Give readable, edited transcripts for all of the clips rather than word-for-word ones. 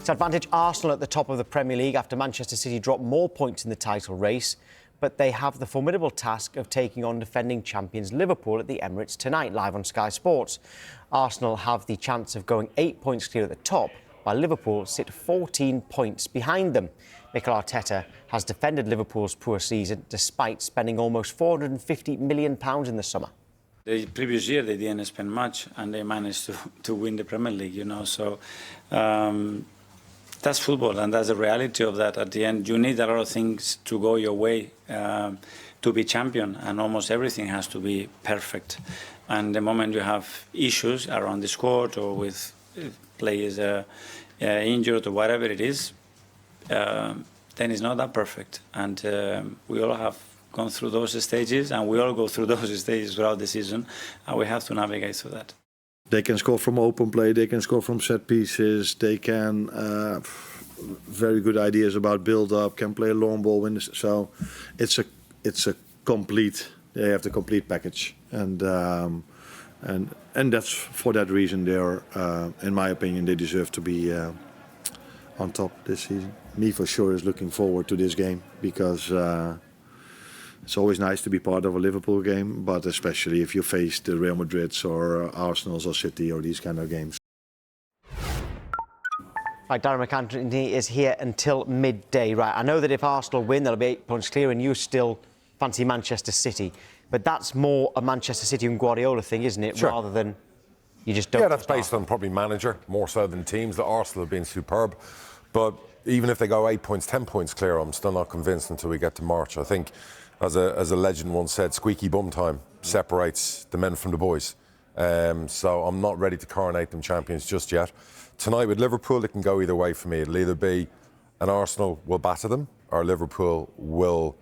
It's advantage Arsenal at the top of the Premier League after Manchester City dropped more points in the title race. But they have the formidable task of taking on defending champions Liverpool at the Emirates tonight, live on Sky Sports. Arsenal have the chance of going 8 points clear at the top, while Liverpool sit 14 points behind them. Mikel Arteta has defended Liverpool's poor season despite spending almost £450 million in the summer. The previous year they didn't spend much and they managed to win the Premier League, you know, so that's football and that's the reality of that. At the end, you need a lot of things to go your way to be champion, and almost everything has to be perfect. And the moment you have issues around the squad or with players injured or whatever it is, then it's not that perfect. And we all have gone through those stages, and we all go through those stages throughout the season, and we have to navigate through that. They can score from open play, they can score from set pieces, they can very good ideas about build-up, can play a long ball. So it's a complete. They have the complete package, and that's for that reason they're, in my opinion, they deserve to be on top this season. Me for sure is looking forward to this game because. It's always nice to be part of a Liverpool game, but especially if you face the Real Madrids or Arsenals or City or these kind of games. Right, Darren McAntony is here until midday. Right, I know that if Arsenal win, they'll be 8 points clear, and you still fancy Manchester City. But that's more a Manchester City and Guardiola thing, isn't it? Sure. Rather than you just don't. Yeah, that's based on probably manager more so than teams. The Arsenal have been superb, but even if they go 8 points, 10 points clear, I'm still not convinced until we get to March. I think. As a legend once said, squeaky bum time separates the men from the boys. So I'm not ready to coronate them champions just yet. Tonight with Liverpool, it can go either way for me. It'll either be an Arsenal will batter them or Liverpool will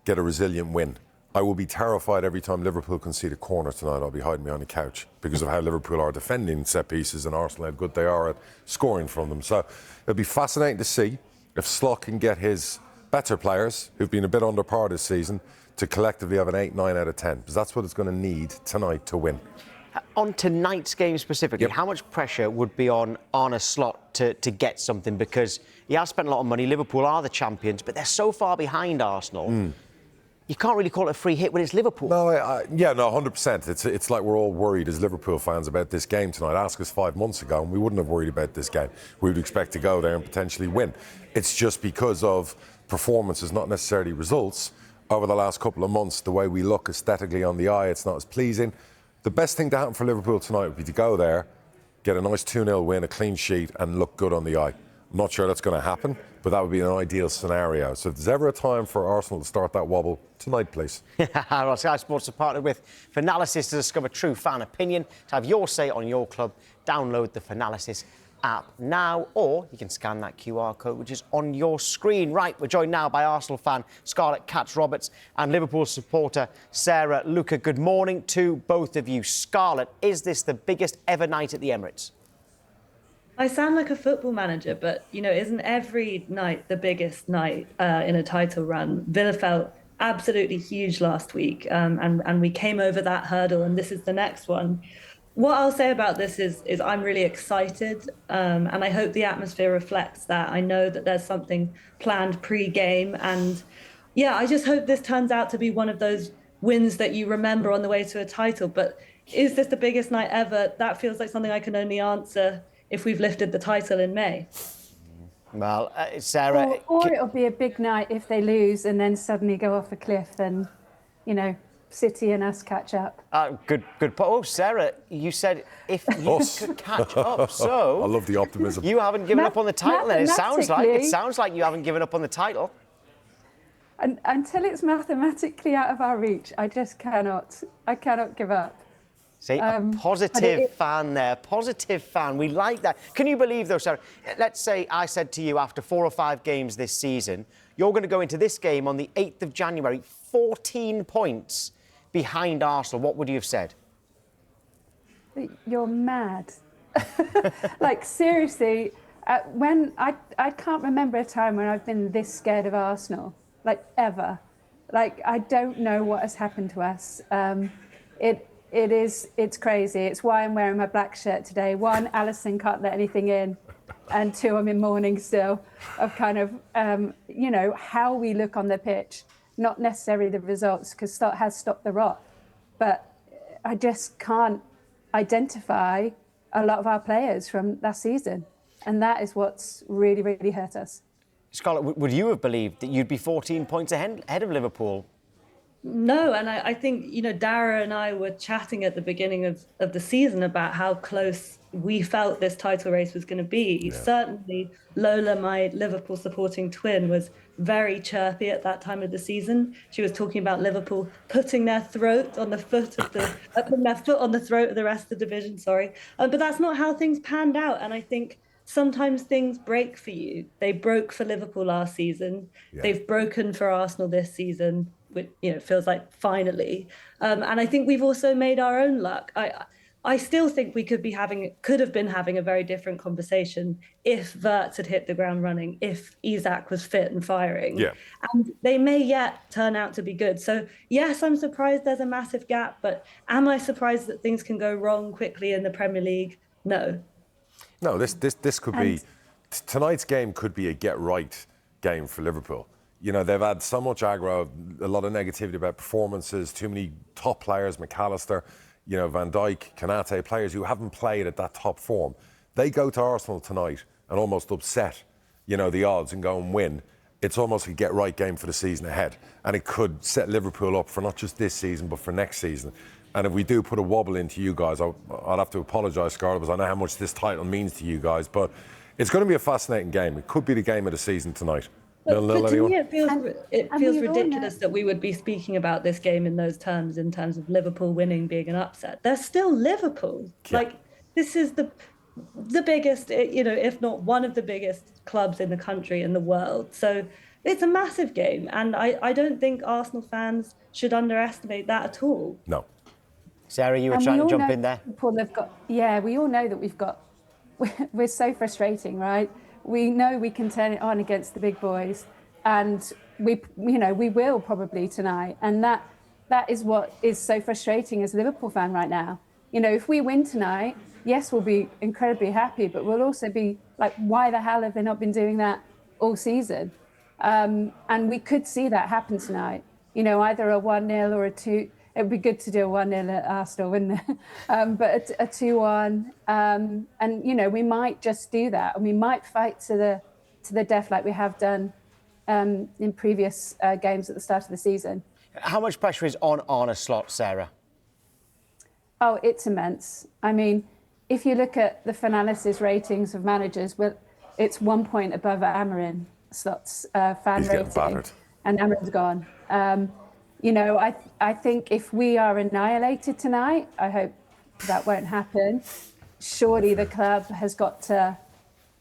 get a resilient win. I will be terrified every time Liverpool concede a corner tonight. I'll be hiding behind the couch because of how Liverpool are defending set pieces and Arsenal how good they are at scoring from them. So it'll be fascinating to see if Slot can get his better players who've been a bit under par this season to collectively have an 8, 9 out of 10, because that's what it's going to need tonight to win. On tonight's game specifically, How much pressure would be on Arne Slot to get something? Because he has spent a lot of money. Liverpool are the champions, but they're so far behind Arsenal. You can't really call it a free hit when it's Liverpool. No, 100%. It's like we're all worried as Liverpool fans about this game tonight. Ask us 5 months ago and we wouldn't have worried about this game. We would expect to go there and potentially win. It's just because of performances, not necessarily results, over the last couple of months, the way we look aesthetically on the eye, it's not as pleasing. The best thing to happen for Liverpool tonight would be to go there, get a nice 2-0 win, a clean sheet, and look good on the eye. I'm not sure that's going to happen, but that would be an ideal scenario. So if there's ever a time for Arsenal to start that wobble, tonight, please. Well, Sky Sports are partnered with Finalysis to discover true fan opinion. To have your say on your club, download the Finalysis app now, or you can scan that QR code which is on your screen. Right, we're joined now by Arsenal fan Scarlett Katz-Roberts and Liverpool supporter Sarah Luca. Good morning to both of you. Scarlett, is this the biggest ever night at the Emirates? I sound like a football manager, but, you know, isn't every night the biggest night in a title run? Villa felt absolutely huge last week, and we came over that hurdle, and this is the next one. What I'll say about this is I'm really excited, and I hope the atmosphere reflects that. I know that there's something planned pre-game, and yeah, I just hope this turns out to be one of those wins that you remember on the way to a title. But is this the biggest night ever? That feels like something I can only answer if we've lifted the title in May. Well, Sarah... Or it'll be a big night if they lose and then suddenly go off a cliff and, you know, City and us catch up. Good. Oh, Sarah, you said if you could catch up, so... I love the optimism. You haven't given up on the title, then. It sounds like you haven't given up on the title. Until it's mathematically out of our reach, I just cannot. I cannot give up. See, a positive fan there. Positive fan. We like that. Can you believe, though, Sarah? Let's say I said to you after 4 or 5 games this season, you're going to go into this game on the 8th of January, 14 points behind Arsenal. What would you have said? You're mad. Like, seriously, when I can't remember a time when I've been this scared of Arsenal, like, ever. Like, I don't know what has happened to us. It's crazy. It's why I'm wearing my black shirt today. One, Alisson can't let anything in. and 2, I'm in mourning still, of kind of, how we look on the pitch, not necessarily the results, because Slot has stopped the rot. But I just can't identify a lot of our players from last season. And that is what's really, really hurt us. Scarlett, would you have believed that you'd be 14 points ahead of Liverpool? No, and I think, Dara and I were chatting at the beginning of the season about how close we felt this title race was going to be. Yeah. Certainly, Lola, my Liverpool supporting twin, was very chirpy at that time of the season. She was talking about Liverpool putting their foot on the throat of the rest of the division, but that's not how things panned out. And I think sometimes things break for you. They broke for Liverpool last season. Yeah. They've broken for Arsenal this season. Which, feels like finally. And I think we've also made our own luck. I still think we could have been having a very different conversation if Wirtz had hit the ground running, if Isak was fit and firing. Yeah. And they may yet turn out to be good. So yes, I'm surprised there's a massive gap, but am I surprised that things can go wrong quickly in the Premier League? No. No, this could be, tonight's game could be a get-right game for Liverpool. They've had so much aggro, a lot of negativity about performances, too many top players, McAllister, Van Dijk, Konate, players who haven't played at that top form. They go to Arsenal tonight and almost upset, the odds and go and win. It's almost a get-right game for the season ahead. And it could set Liverpool up for not just this season, but for next season. And if we do put a wobble into you guys, I'll have to apologise, Scarlett, because I know how much this title means to you guys. But it's going to be a fascinating game. It could be the game of the season tonight. But to me, it feels ridiculous that we would be speaking about this game in those terms, in terms of Liverpool winning being an upset. They're still Liverpool. Yeah. This is the biggest, if not one of the biggest clubs in the country, in the world. So it's a massive game. And I don't think Arsenal fans should underestimate that at all. No. Sarah, you were trying to jump in there. We all know that we're so frustrating, right? We know we can turn it on against the big boys, and we will probably tonight. And that is what is so frustrating as a Liverpool fan right now. If we win tonight, yes, we'll be incredibly happy, but we'll also be like, why the hell have they not been doing that all season? And we could see that happen tonight. Either a 1-0 or a 2. It would be good to do a 1-0 at Arsenal, wouldn't it? But a 2-1, and we might just do that, and we might fight to the death like we have done in previous games at the start of the season. How much pressure is on Arne Slot, Sarah? Oh, it's immense. I mean, if you look at the Finalysis ratings of managers, it's 1 point above Amorim Slot's fan He's rating, getting battered. And Amorim's gone. I think if we are annihilated tonight, I hope that won't happen. Surely the club has got to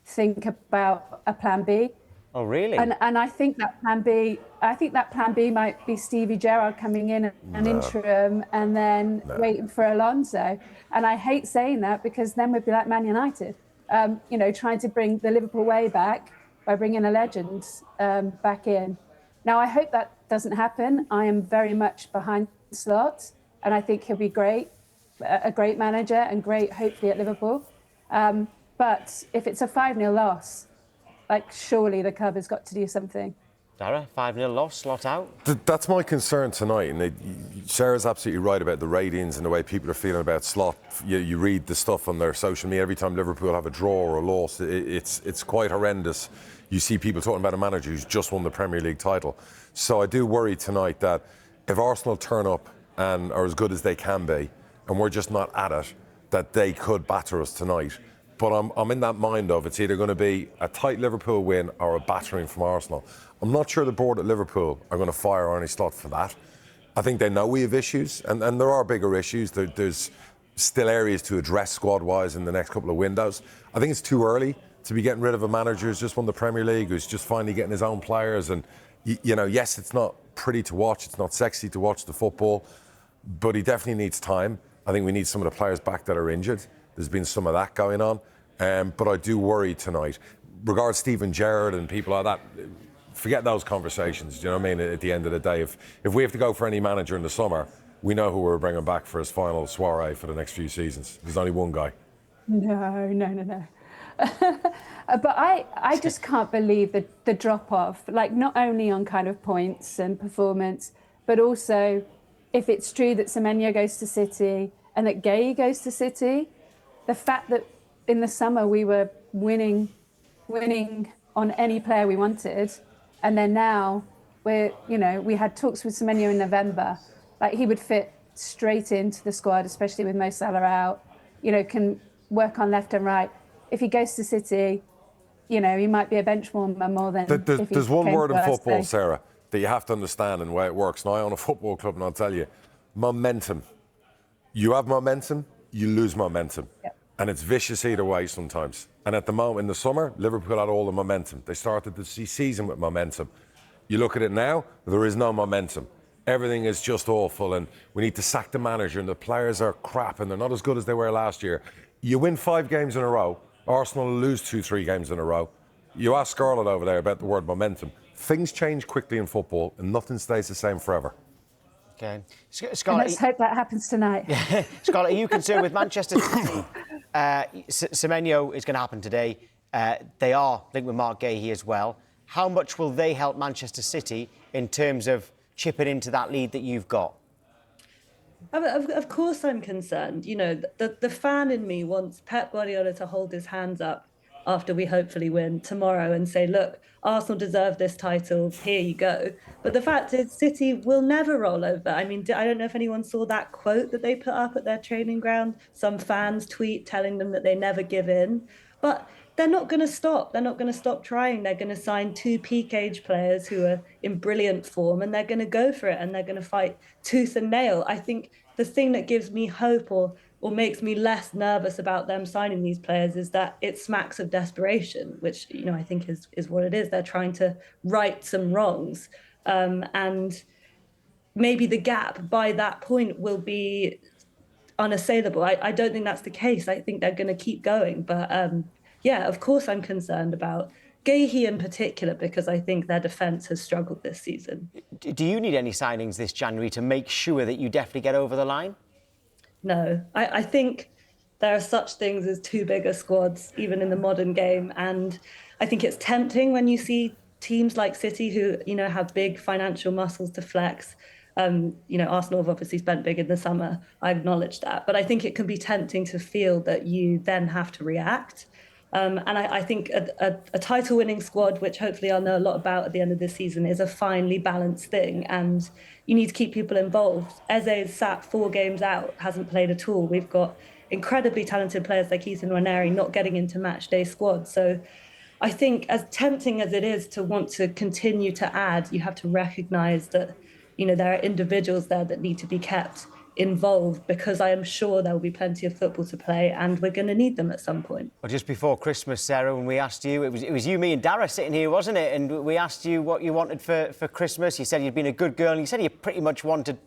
think about a plan B. Oh, really? And I think that plan B might be Stevie Gerrard coming in an interim and then waiting for Alonso. And I hate saying that, because then we'd be like Man United, trying to bring the Liverpool way back by bringing a legend back in. Now, I hope that doesn't happen. I am very much behind Slot, and I think he'll be great, a great manager, and great, hopefully, at Liverpool. But if it's a 5-0 loss, surely the club has got to do something. Dara, 5-0 loss, Slot out? That's my concern tonight. And Sarah's absolutely right about the ratings and the way people are feeling about Slot. You read the stuff on their social media. Every time Liverpool have a draw or a loss, it's quite horrendous. You see people talking about a manager who's just won the Premier League title. So I do worry tonight that if Arsenal turn up and are as good as they can be, and we're just not at it, that they could batter us tonight. But I'm in that mind of it's either going to be a tight Liverpool win or a battering from Arsenal. I'm not sure the board at Liverpool are going to fire Arne Slot for that. I think they know we have issues, and there are bigger issues. There's still areas to address squad-wise in the next couple of windows. I think it's too early to be getting rid of a manager who's just won the Premier League, who's just finally getting his own players. And, yes, it's not pretty to watch, it's not sexy to watch the football, but he definitely needs time. I think we need some of the players back that are injured. There's been some of that going on. But I do worry tonight. Regarding Steven Gerrard and people like that, forget those conversations, do you know what I mean? At the end of the day, if we have to go for any manager in the summer, we know who we're bringing back for his final soiree for the next few seasons. There's only one guy. No. But I just can't believe the drop-off, like not only on kind of points and performance, but also if it's true that Semenyo goes to City and that Gay goes to City, the fact that in the summer we were winning on any player we wanted, and then now we had talks with Semenyo in November, like he would fit straight into the squad, especially with Mo Salah out, can work on left and right. If he goes to City, he might be a bench warmer more than if There's he one came word to in us, football, so. Sarah, that you have to understand and the way it works. Now, I own a football club and I'll tell you, momentum. You have momentum, you lose momentum. Yep. And it's vicious either way sometimes. And at the moment, in the summer, Liverpool had all the momentum. They started the season with momentum. You look at it now, there is no momentum. Everything is just awful and we need to sack the manager and the players are crap and they're not as good as they were last year. You win 5 games in a row, Arsenal lose 2-3 games in a row. You ask Scarlett over there about the word momentum. Things change quickly in football and nothing stays the same forever. Okay. And Scarlett, let's hope that happens tonight. Scarlett, are you concerned with Manchester City? Semenyo is going to happen today. They are linked with Mark Gahey as well. How much will they help Manchester City in terms of chipping into that lead that you've got? Of course I'm concerned. The fan in me wants Pep Guardiola to hold his hands up after we hopefully win tomorrow and say, look, Arsenal deserve this title, here you go. But the fact is, City will never roll over. I mean, I don't know if anyone saw that quote that they put up at their training ground. Some fans tweet telling them that they never give in. But they're not going to stop. They're not going to stop trying. They're going to sign 2 peak age players who are in brilliant form, and they're going to go for it, and they're going to fight tooth and nail. I think the thing that gives me hope or makes me less nervous about them signing these players is that it smacks of desperation, which I think is what it is. They're trying to right some wrongs, and maybe the gap by that point will be unassailable. I don't think that's the case. I think they're going to keep going, but yeah, of course I'm concerned about Gahey in particular, because I think their defence has struggled this season. Do you need any signings this January to make sure that you definitely get over the line? No, I think there are such things as too big a squads, even in the modern game. And I think it's tempting when you see teams like City who, have big financial muscles to flex. Arsenal have obviously spent big in the summer. I acknowledge that. But I think it can be tempting to feel that you then have to react. And I think a title-winning squad, which hopefully I'll know a lot about at the end of this season, is a finely balanced thing. And you need to keep people involved. Eze's sat 4 games out, hasn't played at all. We've got incredibly talented players like Ethan Nwaneri not getting into match day squad. So I think as tempting as it is to want to continue to add, you have to recognise that, there are individuals there that need to be kept involved, because I am sure there will be plenty of football to play and we're going to need them at some point. Well, just before Christmas, Sarah, when we asked you, it was you, me and Dara sitting here, wasn't it? And we asked you what you wanted for Christmas. You said you'd been a good girl and you said you pretty much wanted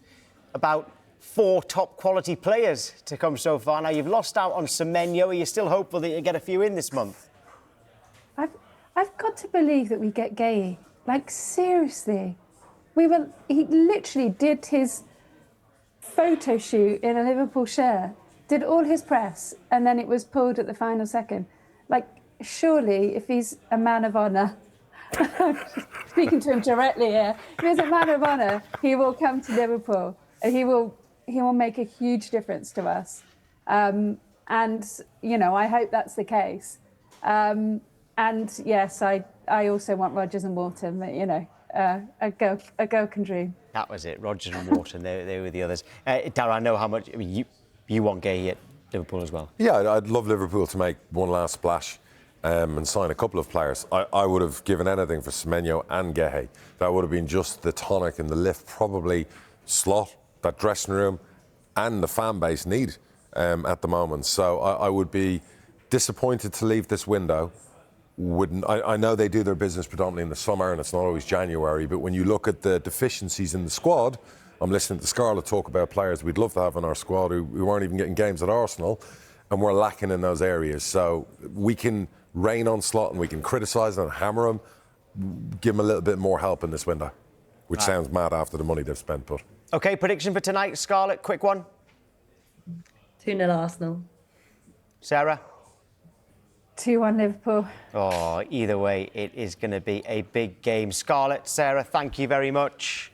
about 4 top quality players to come so far. Now you've lost out on Semenyo. Are you still hopeful that you get a few in this month? I've got to believe that we get Gahey. Like, seriously. He literally did his photo shoot in a Liverpool shirt, did all his press, and then it was pulled at the final second. Like, surely, if he's a man of honour, speaking to him directly here, if he's a man of honour, he will come to Liverpool and he will make a huge difference to us. And I hope that's the case. And yes, I also want Rodgers and Wharton, but a girl can dream. That was it, Rodgers and Wharton, they were the others. Dara, I know how much, you want Gahey at Liverpool as well. Yeah, I'd love Liverpool to make one last splash and sign a couple of players. I would have given anything for Semenyo and Gahey. That would have been just the tonic and the lift, probably slot, that dressing room and the fan base need at the moment. So I would be disappointed to leave this window. I know they do their business predominantly in the summer and it's not always January, but when you look at the deficiencies in the squad, I'm listening to Scarlett talk about players we'd love to have in our squad who weren't even getting games at Arsenal, and we're lacking in those areas. So we can rain on Slot and we can criticise and hammer them, give them a little bit more help in this window, which sounds mad after the money they've spent. But OK, prediction for tonight, Scarlett, quick one. 2-0 Arsenal. Sarah? 2-1 Liverpool. Oh, either way, it is going to be a big game. Scarlett, Sarah, thank you very much.